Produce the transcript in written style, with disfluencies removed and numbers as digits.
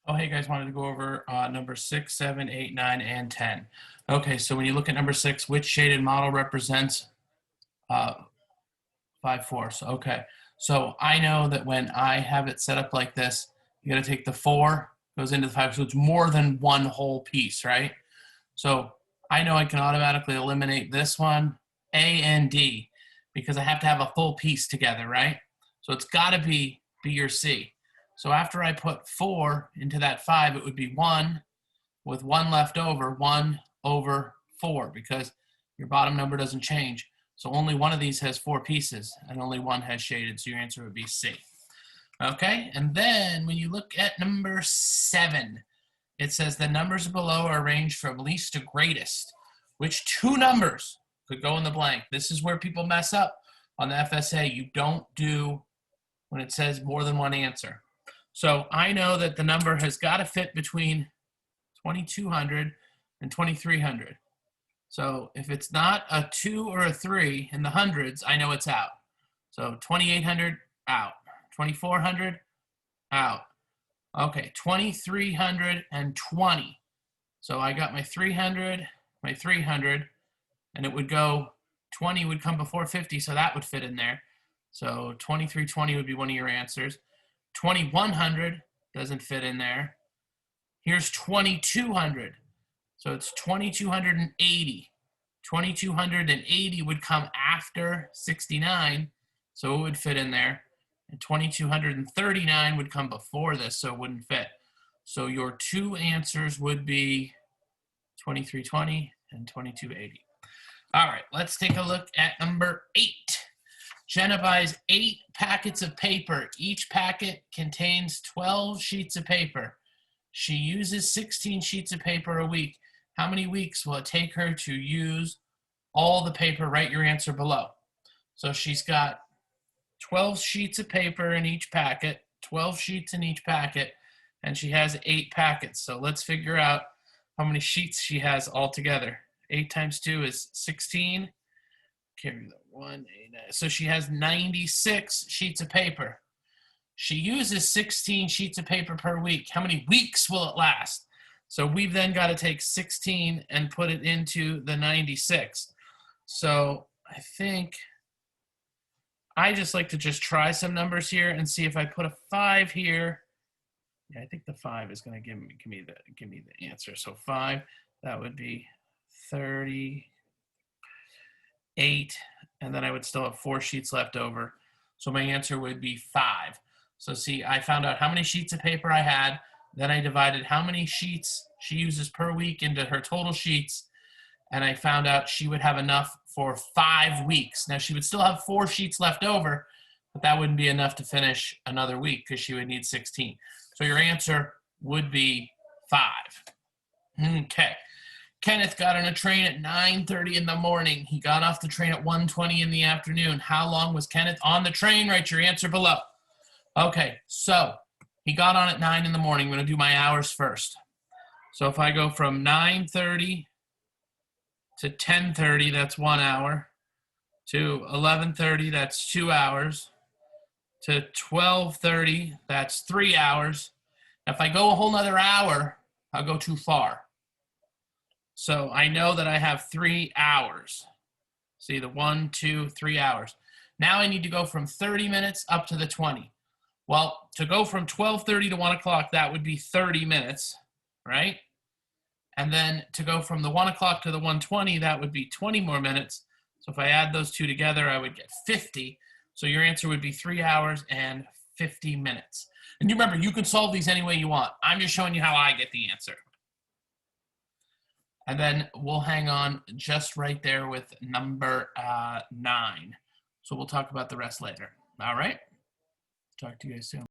Oh, hey guys, wanted to go over number 6, 7, 8, 9, and 10. Okay, so when you look at number 6, which shaded model represents 5/4? Okay, so I know that when I have it set up like this, you got to take the 4, goes into the 5, so it's more than one whole piece, right? So I know I can automatically eliminate this one, A and D, because I have to have a full piece together, right? So it's got to be B or C. So after I put 4 into that 5, it would be 1 with 1 left over, 1 over 4, because your bottom number doesn't change. So only one of these has 4 pieces, and only one has shaded, so your answer would be C. Okay, and then when you look at number 7, it says the numbers below are arranged from least to greatest. Which two numbers could go in the blank? This is where people mess up on the FSA. You don't do when it says more than one answer. So I know that the number has got to fit between 2,200 and 2,300. So if it's not a 2 or a 3 in the hundreds, I know it's out. So 2,800, out. 2,400, out. Okay, 2,320. So I got my 300, my 300, and it would go, 20 would come before 50, so that would fit in there. So 2,320 would be one of your answers. 2,100 doesn't fit in there. Here's 2,200. So it's 2,280. 2,280 would come after 69, so it would fit in there. And 2,239 would come before this, so it wouldn't fit. So your two answers would be 2,320 and 2,280. All right, let's take a look at number 8. Jenna buys 8 packets of paper. Each packet contains 12 sheets of paper. She uses 16 sheets of paper a week. How many weeks will it take her to use all the paper? Write your answer below. So she's got 12 sheets of paper in each packet, 12 sheets in each packet, and she has 8 packets. So let's figure out how many sheets she has altogether. 8 times 2 is 16. Carry the 1, 8, so she has 96 sheets of paper. She uses 16 sheets of paper per week. How many weeks will it last? So we've then got to take 16 and put it into the 96. So I think I just like to just try some numbers here and see if I put a 5 here. Yeah, I think the 5 is going to give me the answer. So 5, that would be 38, and then I would still have 4 sheets left over. So my answer would be 5. So see, I found out how many sheets of paper I had, then I divided how many sheets she uses per week into her total sheets, and I found out she would have enough for 5 weeks. Now she would still have 4 sheets left over, but that wouldn't be enough to finish another week because she would need 16. So your answer would be 5. Okay. Kenneth got on a train at 9:30 in the morning. He got off the train at 1:20 in the afternoon. How long was Kenneth on the train? Write your answer below. Okay, so he got on at 9 in the morning. I'm going to do my hours first. So if I go from 9:30 to 10:30, that's 1 hour. To 11:30, that's 2 hours. To 12:30, that's 3 hours. If I go a whole nother hour, I'll go too far. So I know that I have 3 hours. See, the 1, 2, 3 hours. Now I need to go from 30 minutes up to the 20. Well, to go from 12:30 to 1 o'clock, that would be 30 minutes, right? And then to go from the 1 o'clock to the 1:20, that would be 20 more minutes. So if I add those two together, I would get 50. So your answer would be 3 hours and 50 minutes. And you remember, you can solve these any way you want. I'm just showing you how I get the answer. And then we'll hang on just right there with number 9. So we'll talk about the rest later. All right? Talk to you guys soon.